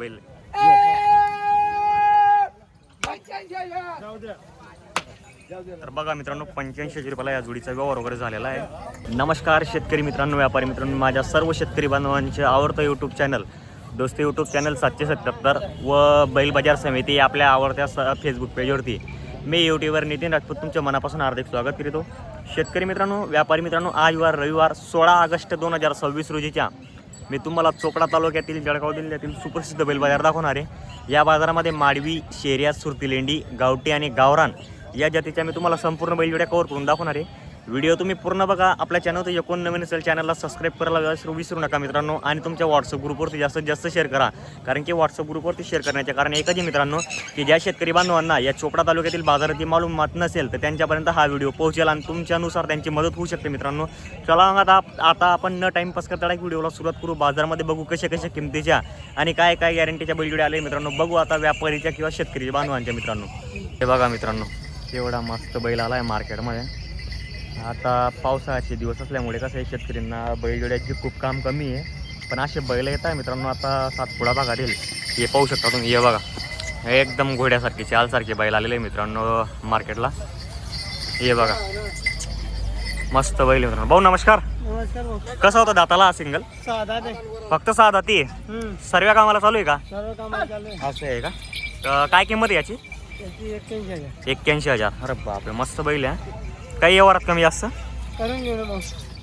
बैल. तर बघा मित्रांनो 85,000 रुपयाला या जोडीचा व्यवहार वगैरे झालेला आहे. नमस्कार शेतकरी मित्रांनो, व्यापारी मित्रांनो, माझ्या सर्व शेतकरी बांधवांचे आवडतं यूट्यूब चॅनल दोस्त यूट्यूब चॅनल 777 व बैल बाजार समिती आपल्या आवडत्या फेसबुक पेजवरती मी यूट्यूबर नितीन राजपूत तुमच्या मनापासून हार्दिक स्वागत करतो. शेतकरी मित्रांनो, व्यापारी मित्रांनो, आज वार रविवार 16 ऑगस्ट 2026 रोजीच्या मी तुम्हाला चोपडा तालुक्यातील जळगाव जिल्ह्यातील सुप्रसिद्ध बैल बाजार दाखवणार आहे. या बाजारामध्ये माडवी, शेर्या, सुरतीलेंडी, गावठी आणि गावरान या जातीच्या मी तुम्हाला संपूर्ण बैलजोड्या कव्हर करून दाखवणार आहे. व्हिडिओ तुम्ही पूर्ण बघा. आपल्या चॅनलवर कोण नवीन असेल चॅनलला सबस्क्राईब करायला विसरू नका मित्रांनो. आणि तुमच्या व्हॉट्सअप ग्रुपवरती जास्तीत जास्त शेअर करा, कारण की व्हॉट्सअप ग्रुपवरती शेअर करण्याचे कारण एकच आहे मित्रांनो, की ज्या शेतकरी बांधवांना या चोपडा तालुक्यातील बाजाराची मालूमात नसेल तर त्यांच्यापर्यंत हा व्हिडिओ पोहोचेल आणि तुमच्यानुसार त्यांची मदत होऊ शकते मित्रांनो. चला मग आता आपण न टाइमपास करता डायरेक्ट व्हिडिओला सुरुवात करू. बाजारामध्ये बघू कशा किमतीच्या आणि काय गॅरंटीच्या बैलजोड्या आले मित्रांनो. बघू आता व्यापारीच्या किंवा शेतकरी बांधवांच्या मित्रांनो. हे बघा मित्रांनो, एवढा मस्त बैल आला आहे मार्केटमध्ये. आता पावसाळ्याचे दिवस असल्यामुळे कसं आहे, शेतकऱ्यांना बैलजोड्याची खूप काम कमी आहे, पण असे बैल येत आहे मित्रांनो. आता सातपुडा भागातील हे पाहू शकता तुम्ही. हे बघा, एकदम घोड्यासारखे चालसारखे बैल आलेले आहे मित्रांनो मार्केटला. हे बघा मस्त बैल मित्रांनो. भाऊ नमस्कार. नमस्कार. कसा होता दाताला सिंगल? फक्त 6 दाती आहे. सर्व कामाला चालू आहे का? असं आहे का? काय किंमत आहे याची? 81,000. अरे बापरे, मस्त बैल आहे. काही व्यवहारात कमी जास्त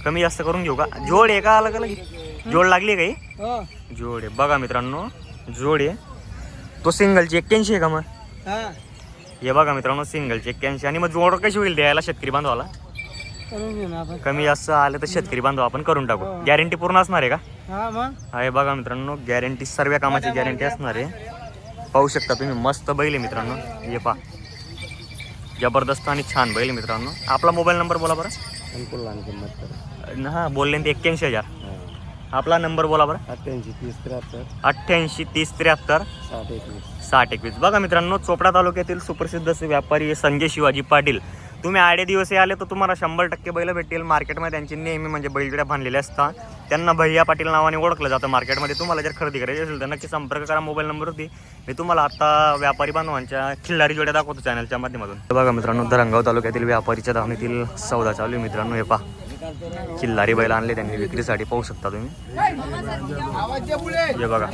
कमी जास्त करून घेऊ का? जोड आहे का अलग अलग? जोड लागली काही? जोड आहे बघा मित्रांनो, जोड आहे. तो सिंगलची 81 आहे का मग? हे बघा मित्रांनो, सिंगलची 81. आणि मग जोड कशी होईल द्यायला शेतकरी बांधवाला? कमी जास्त आले तर शेतकरी बांधव आपण करून टाकू. गॅरंटी पूर्ण असणार आहे का? आहे बघा मित्रांनो, गॅरंटी सर्व कामाची गॅरंटी असणार आहे. पाहू शकता तुम्ही, मस्त बैल आहे मित्रांनो. हे पहा, जबरदस्त आणि छान बैल मित्रांनो. आपला मोबाईल नंबर बोला बरं. हां बोलले ते 81,000. आपला नंबर बोला बरं. 88 30 73 60 21. बघा मित्रांनो, चोपडा तालुक्यातील सुप्रसिद्ध असे व्यापारी संजय शिवाजी पाटील. तुम्ही आडे दिवस आले तर तुम्हाला 100% बैल भेटेल. मार्केटमध्ये त्यांची नेहमी म्हणजे बैलजोड्या बांधलेल्या असतात. त्यांना भैया पाटील नावाने ओळखलं जातं मार्केटमध्ये. तुम्हाला जर खरेदी करायची असेल तर नक्की संपर्क करा मोबाईल नंबरवरती. मी तुम्हाला आता व्यापारी बांधवांच्या खिल्लारी जोड्या दाखवतो चॅनलच्या माध्यमातून. बघा मित्रांनो, धरणगाव तालुक्यातील व्यापारीच्या धावणीतील सौदा चालू आहे मित्रांनो. हे पहा, खिल्लारी बैल आणले त्यांनी विक्रीसाठी. पाहू शकता तुम्ही. हे बघा,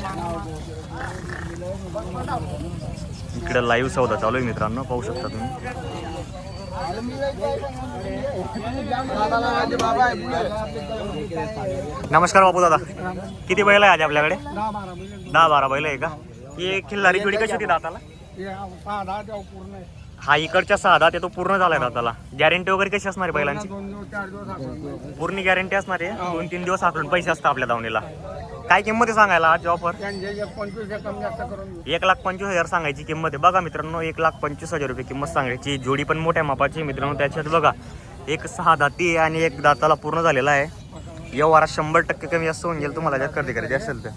इकडे लाईव्ह सौदा चालू आहे मित्रांनो. पाहू शकता तुम्ही. नमस्कार बापू दादा, किती बैल आहे आज आपल्याकडे? 10-12 बैल आहे का? ही खिल्लारी जोडी कशी होती दाताला? हा इकडच्या 6 दात तो पूर्ण झालाय दाताला. गॅरंटी वगैरे कशी असणार आहे बैलांची? पूर्ण गॅरंटी असणार आहे. 2-3 दिवस आखून पैसे असतात आपल्या दावणीला. काय किंमत आहे सांगायला आज ऑफर? 1,25,000 सांगायची किंमत आहे. बघा मित्रांनो, 1,25,000 रुपये किंमत सांगायची. जोडी पण मोठ्या मापाची मित्रांनो. त्याच्यात बघा, एक 6 दाती आहे आणि एक दाताला पूर्ण झालेला आहे. व्यवहारात 100% कमी जास्त होऊन गेल तुम्हाला जर खरेदी करायची असेल तर.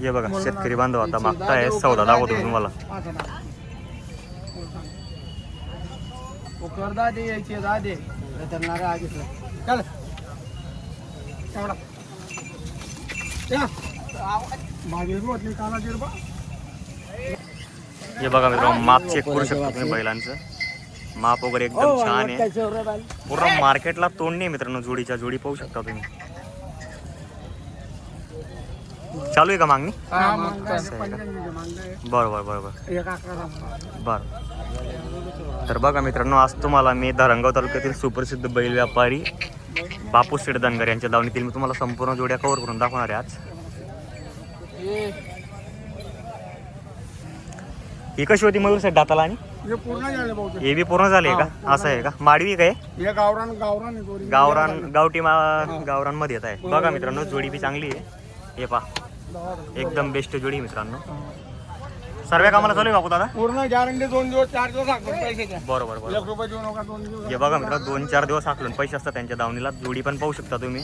हे बघा, शेतकरी बांधव आता मागताय सौदा दाखवतो तुम्हाला. हे बघा मित्रांनो, माप चेक करू शकता तुम्ही बैलांचं. माप वगैरे एकदम छान आहे. पूर्ण मार्केटला तोंड नाही मित्रांनो जोडीच्या. जोडी पाहू शकता तुम्ही. चालू आहे का मागणी? बरोबर. तर बघा मित्रांनो, आज तुम्हाला मी धरणगाव तालुक्यातील सुप्रसिद्ध बैल व्यापारी बापू शेठ धनगर यांच्या दावणीतील मी तुम्हाला संपूर्ण जोड्या कव्हर करून दाखवणार आहे आज. ही कशी होती मयूर साहेब दाताला? आणि हे बी पूर्ण झाले का? असं आहे का? माडवी काय? गावरान गावठी गावरान मध्ये येत आहे. बघा मित्रांनो, जोडी बी चांगली आहे. हे पहा, एकदम बेस्ट जोडी मित्रांनो. सर्व कामाला चालू आहे बापू दादा? पूर्ण गॅरंटी 2 दिवस 4 दिवस आखून पैसे द्या. बरोबर. हे बघा मित्रांनो, 2-4 दिवस आखलून पैसे असतात त्यांच्या दावणीला. जोडी पण पाहू शकता तुम्ही.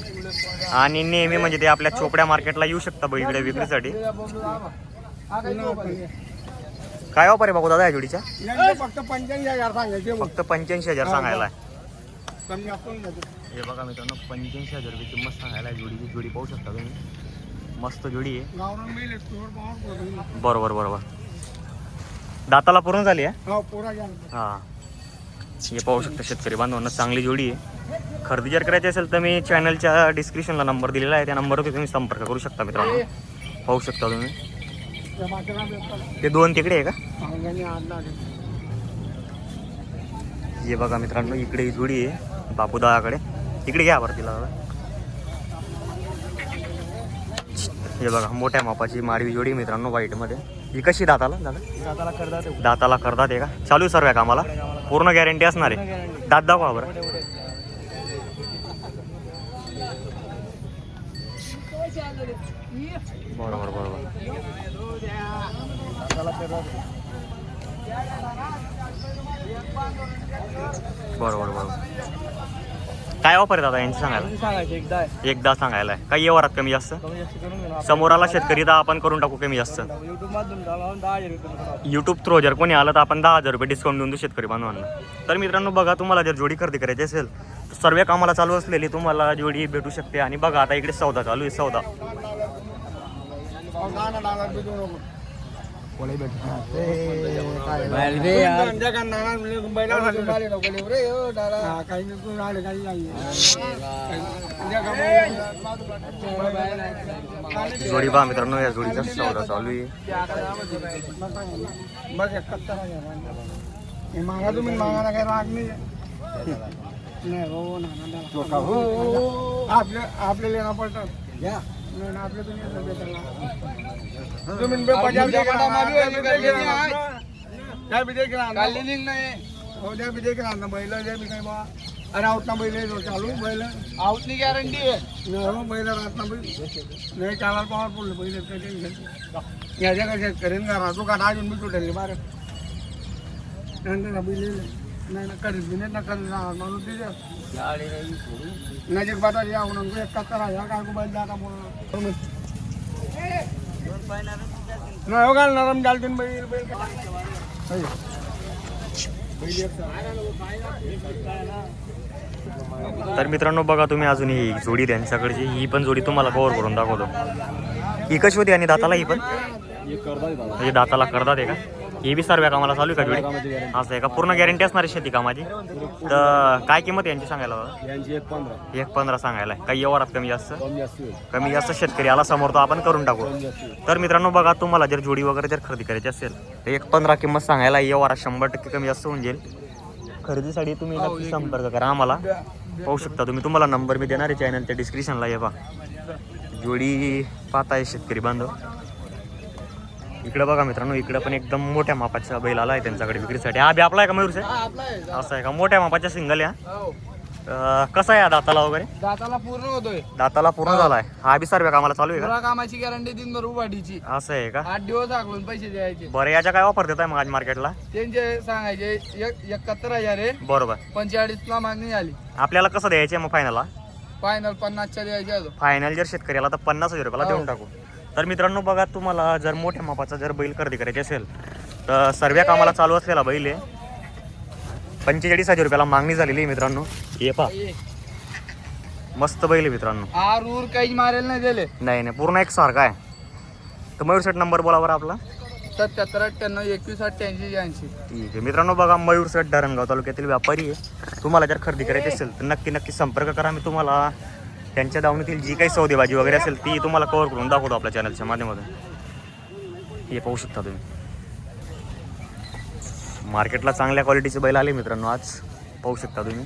आणि नेहमी म्हणजे ते आपल्या चोपड्या मार्केटला येऊ शकता बैलजोड्या विक्रीसाठी. काय ऑफर आहे बापू दादा या जोडीच्या? फक्त 85,000 सांगायचे. फक्त 85,000 सांगायला. कमी आपण हे बघा मित्रांनो, 85,000 रुपये किंमत सांगायला जोडीची. जोडी पाहू शकता तुम्ही. मस्त जोडी आहे. गावरान बैल आहेत, प्युअर पावर बरोबर बरोबर. दाताला पूर्ण झाली आहे. हो पोरा घ्या. हां, हे पाहू शकता शेतकरी बांधवांना, चांगली जोडी आहे. खरेदी जर करायची असेल तर मी चॅनलच्या डिस्क्रिप्शनला नंबर दिलेला आहे, त्या नंबरवरती तुम्ही संपर्क करू शकता मित्रांनो. पाहू शकता तुम्ही. त्या बाकीला भेटतात. ते दोन तिकडे आहे का? अंगाने आणला आहे. हे बघा मित्रांनो, इकडे ही जोडी आहे बापूदाकडे. इकडे घ्या बरं तिला. हे बघा मोठ्या मापाची माडवी जोडी मित्रांनो, व्हाईटमध्ये. ही कशी दाताला दादा? दाताला करतात. दाताला करतात आहे का? चालू सर्व आहे कामाला? पूर्ण गॅरंटी असणार आहे. दात दाखवा बरं. बरोबर बरोबर दाताला करतात. बरोबर बरोबर. काय ऑफर आहे दादा यांची सांगायला? सांगायचं एकदा सांगायला आहे. काही व्यवहारात कमी जास्त? एकदा समोर आला शेतकरी तर आपण करून टाकू कमी जास्त. युट्यूब मधून 10,000 रुपये. यूट्यूब थ्रू जर कोणी आलं तर आपण 10,000 रुपये डिस्काउंट देऊन देऊ शेतकरी बांधवांना. तर मित्रांनो बघा, तुम्हाला जर जोडी खरेदी करायची असेल तर सर्व कामाला चालू असलेली तुम्हाला जोडी भेटू शकते. आणि बघा आता इकडे सौदा चालू आहे. सौदा जोडी पहा मित्रांनो, या जोडीचा सौदा चालू आहे. बस 71,000 मागा तुम्ही. मागायला काही राग नाही. नाही हो ना आपले लेणं पडतात. नाही ना आपले तुम्ही बैल द्या बी काय बा. अरे आवतना बैल चालू बैल आवतनी गॅरंटी आहे. हो बैल राहत ना बैल नाही चालायला पॉवरफुल बैल याच्या काय शेतकऱ्यांनी का राहतो का अजून मी तुटेल बार बैल नाही ना कधीच बी नाही ना कधी माणूस तिथे नजीक बाटा या म्हणून 71,000 काय बैल जाता म्हणून नाही हो घाल नरम चालतील बैल बैल तर मित्रांनो बघा तुम्ही, अजून ही जोडी त्यांच्याकडची, ही पण जोडी तुम्हाला कव्हर करून दाखवतो. ही कशी होती आणि दाताला ही पण म्हणजे दाताला करतात आहे का? हे बी सर्व कामाला चालू आहे का जोडी? असं आहे का? पूर्ण गॅरंटी असणार आहे शेती कामाची. तर काय किंमत यांची सांगायला? 1,15 सांगायला. काही व्यवहारात कमी जास्त शेतकरी आला समोर तर आपण करून टाकू. तर मित्रांनो बघा, तुम्हाला जर जोडी वगैरे जर खरेदी करायची असेल तर 1,15 किंमत सांगायला. व्यवहारात 100% कमी जास्त होऊन जाईल. खरेदीसाठी तुम्ही नक्की संपर्क करा आम्हाला. पाहू शकता तुम्ही, तुम्हाला नंबर मी देणार आहे चॅनलच्या डिस्क्रिप्शनला. हे पहा जोडी पाहताय शेतकरी बांधव. इकडे बघा मित्रांनो, इकडे पण एकदम मोठ्या मापाचा बैल आला आहे त्यांच्याकडे विक्रीसाठी. हा बी आपला आहे का मयूर साहेब? असं आहे का? मोठ्या मापाच्या सिंगल आहे. कसा आहे दाताला वगैरे? दाताला पूर्ण होतोय. दाताला पूर्ण झालाय. हा बी सर्व कामाला चालू आहे का? कामाची गॅरंटी 3 रुपयाची. असं आहे का? 8 दिवस आगलून पैसे द्यायचे. बरं, याच्या काय ऑफर देत आहे मग आज मार्केटला? त्यांचे सांगायचे 71,000 आहे. बरोबर. 45 ला मागणी आली. आपल्याला कसं द्यायचे मग फायनलला? फायनल 50च्या द्यायचे. फायनल जर शेतकऱ्याला तर 50,000 रुपयाला देऊन टाकू. तर मित्रांनो बघा, तुम्हाला जर मोठ्या मापाचा जर बैल खरेदी करायची असेल तर सर्व कामाला चालू असलेला बैल आहे. 45,000 रुपयाला मागणी झालेली आहे मित्रांनो. हे पहा मस्त बैल आहे मित्रांनो. आरूर काही मारेल नाही दिले. नाही पूर्ण एक सारखा आहे. तर मयूर सेट नंबर बोला बरं आपला. 77 98 21 88 80. ठीक आहे मित्रांनो बघा, मयूर सेट धरणगाव तालुक्यातील व्यापारी आहे. तुम्हाला जर खरेदी करायची असेल तर नक्की संपर्क करा. मी तुम्हाला त्यांच्या दावणीतील जी काही सौदेबाजी वगैरे असेल ती तुम्हाला कव्हर करून दाखवतो आपल्या चॅनलच्या माध्यमातून. हे पाहू शकता तुम्ही. मार्केटला चांगल्या क्वालिटीचे बैल आले मित्रांनो आज. पाहू शकता तुम्ही.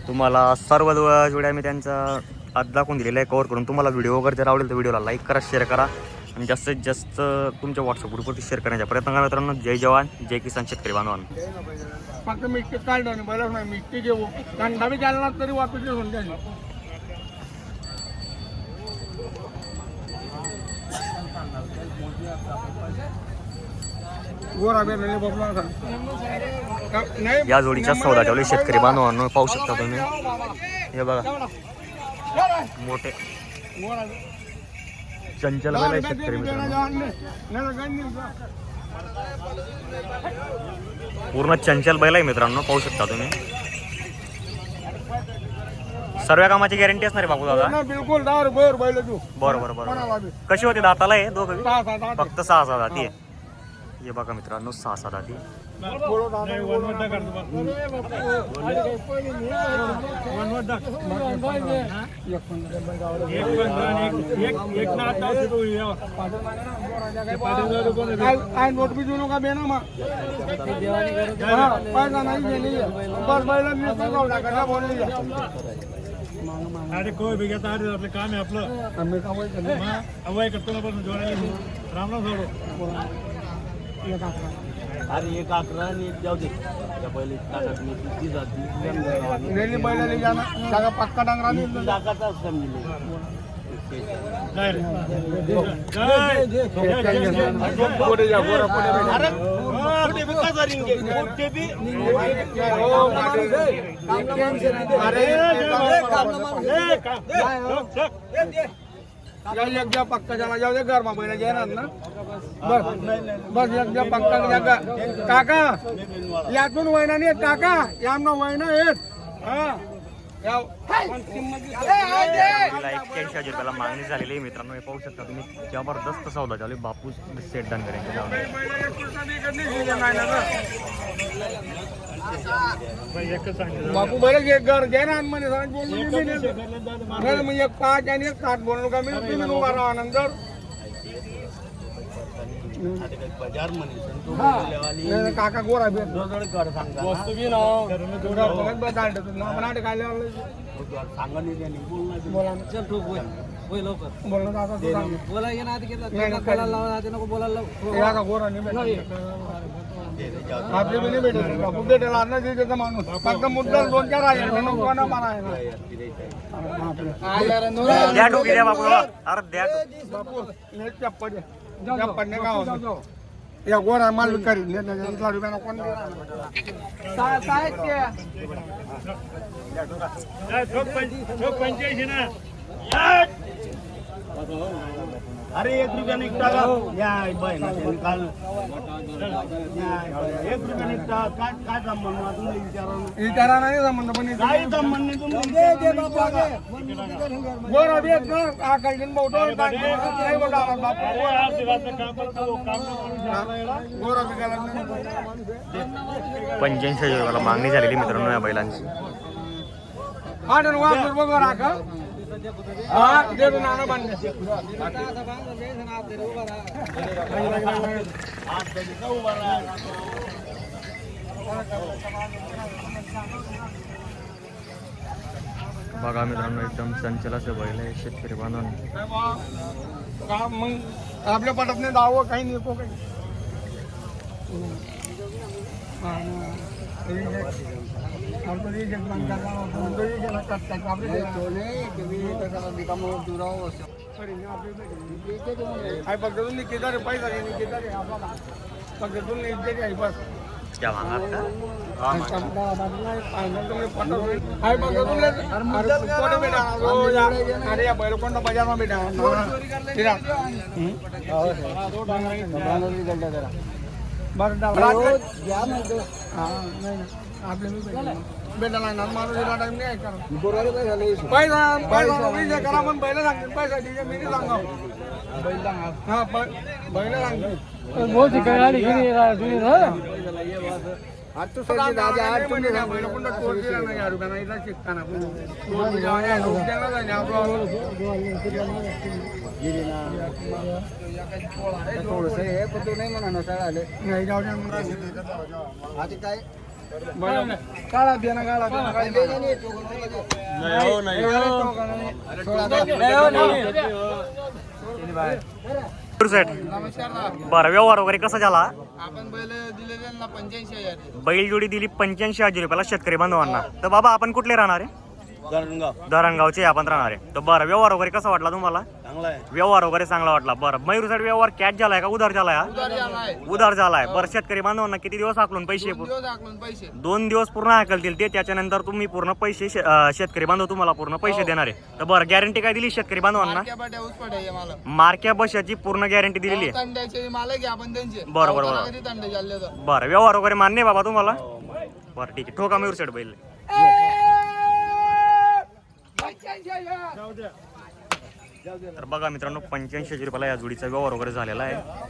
तुम्हाला सर्व जोड्या मी त्यांचा आज दाखवून दिलेला आहे कव्हर करून. तुम्हाला व्हिडिओ वगैरे जर आवडेल तर व्हिडिओला लाईक करा, शेअर करा आणि जास्तीत जास्त तुमच्या व्हॉट्सअप ग्रुपवरती शेअर करण्याचा प्रयत्न करा मित्रांनो. जय जवान जय किसान शेतकरी बांधवांनो. फक्त मिस्टेक काढलं नाही बैल नाही मिस्टेक घेऊ कांदा बी घालला तरी वापस घेऊन द्यायला. या जोडीच्या सौदा ठेवले शेतकरी बांधवांनो. पाहू शकता तुम्ही. हे बघा मोठे चंचल बैल आहे शेतकरी मित्रांनो. पूर्ण चंचल बैल आहे मित्रांनो. पाहू शकता तुम्ही. सर्व कामाची गॅरंटी असणार आहे बापू दादा. ना बिलकुल 10 रुपये बैल तू बरोबर बरोबर. कोणाला बी. कशी होती दाताला आहे दोघं बी? 6 7 फक्त 6 दाती आहे. हे बघा मित्रांनो 6 दाती. बोलो दादा नोट भी दोनों का बेना मा पैसा नहीं देनी है बस बैल बोल लिया अरे कोई भी घेता अरे आपलं काम आहे आपलं आम्ही का वय करतो अवय करतो ना पण जोडायला रामराम सोडो अरे एक 11 आणि एक जाऊ दे त्या पहिले ताकद मी किती जाती रेली बैल ले जाना जागा पक्का डांगरा नहीं ताकदच समजले काय रे पुढे जा गोरा पुढे अरे कुठे बी का जारींगे कुठे बी एक जा पक्का चला जाऊ दे घर में बैल घेणार ना बस बस एक जा पक्का जागा काका यातून वयना नाही काका यामना वयना येत हा याव 81,000 रुपयाला मागणी झालेली आहे मित्रांनो. हे पाहू शकता तुम्ही जबरदस्त सौदा चालू आहे बापू सेट डनगर यांच्या नावाने. एकच सांगितलं बापू बैल एक घर घे ना म्हणे बोलून मी एक 5 आणि एक 7 बोललो का मी तुम्ही उभा राहा नंतर बाजार म्हणे संतोष हा. लेवाली नाही, काका गोरा भेट जोडोड कर सांगा वस्तू बी ना बघत बघायला ना पण आटे काय सांगा नाही त्यांनी बोलणार बोला ना चल ठोक होय लवकर बोलणं आता तू सांग बोला ये ना आधी घेतला नाही, नाही, बोलायला लावा आधी नको बोलायला लावू या का गोरा नाही भेटत आपले बी नाही भेटत बापू भेटेला ना त्याचा माणूस फक्त मुद्दा 2-4 आहे नको ना मला आहे ना द्या टोकी द्या बापू दादा. अरे द्या टोकी. बापू ने चप्पल चप्पल ने का होतं या गोरा माल विकारी ने लाडू बना कोण ठोक 85 ना अरे 1 रुपया निघता या बाय ना त्यांनी काल 1 रुपया निघता काय काय संबंध तुम्ही विचारा विचारा नाही संबंध पण काय संबंध नाही तुम्ही गोरा भेट ना आकाश दिन बोलतो काय बोलतो बापू अरे आज दिवस काम करतो काम गोरा बिकायला 85,000 रुपयाला मागणी झालेली मित्रांनो या बैलांची. हा ना वापर बघा राखा हा दे दो नाना बांधले बघा मित्रांनो एकदम चंचल असं बैल आहे शेतकरी बांधवांनी. का मग आपल्या पटत नाही दावं काही नाही को काही हा ना. आपण हे जे काम करणार आहोत, तो हे जे ना करतात, आपले काय पद्धतून निघेदार पैसा घे निघेदार आपला पद्धतून इज्जत आहे बस क्या मागणार का? अरे या बैल कोणता बाजार में बेटा आपले बेटा लागणार माणूस टाइम नाही पैसा पैसा करा पण बैल सांगते पैसा ठीक आहे मी नाही सांगा हा बैल सांगते मोठी कळाली काळा बियाणं काळा सेट बरं व्यवहार वगैरे कसा झाला? आपण बैल दिलेले ना 85,000 बैल जोडी दिली 85,000 रुपयाला शेतकरी बांधवांना. तर बाबा आपण कुठले राहणार आहे? धरणगावचे आपण राहणार आहे. तर बरं व्यवहार वगैरे कसा वाटला तुम्हाला? चांगला आहे व्यवहार वगैरे चांगला वाटला. बरं मयूर साहेब व्यवहार कॅश झालाय का उधार झालाय? उधार झालाय. बरं शेतकरी बांधवांना किती दिवस हाकलून पैसे? 2 दिवस पूर्ण हाकलतील ते. त्याच्यानंतर तुम्ही पूर्ण पैसे शेतकरी बांधव तुम्हाला पूर्ण पैसे देणार आहे. तर बरं गॅरंटी काय दिली शेतकरी बांधवांना? मार्क्या बशाची पूर्ण गॅरंटी दिलेली आहे. बरं बरं बरं बरं व्यवहार वगैरे मान्य आहे बाबा तुम्हाला? बरं ठीक आहे. ठोका मयूर साहेब बैल जाऊ द्या तर बघा मित्रांनो 85,000 रुपयाला या जोडीचा व्यवहार वगैरे झालेला आहे.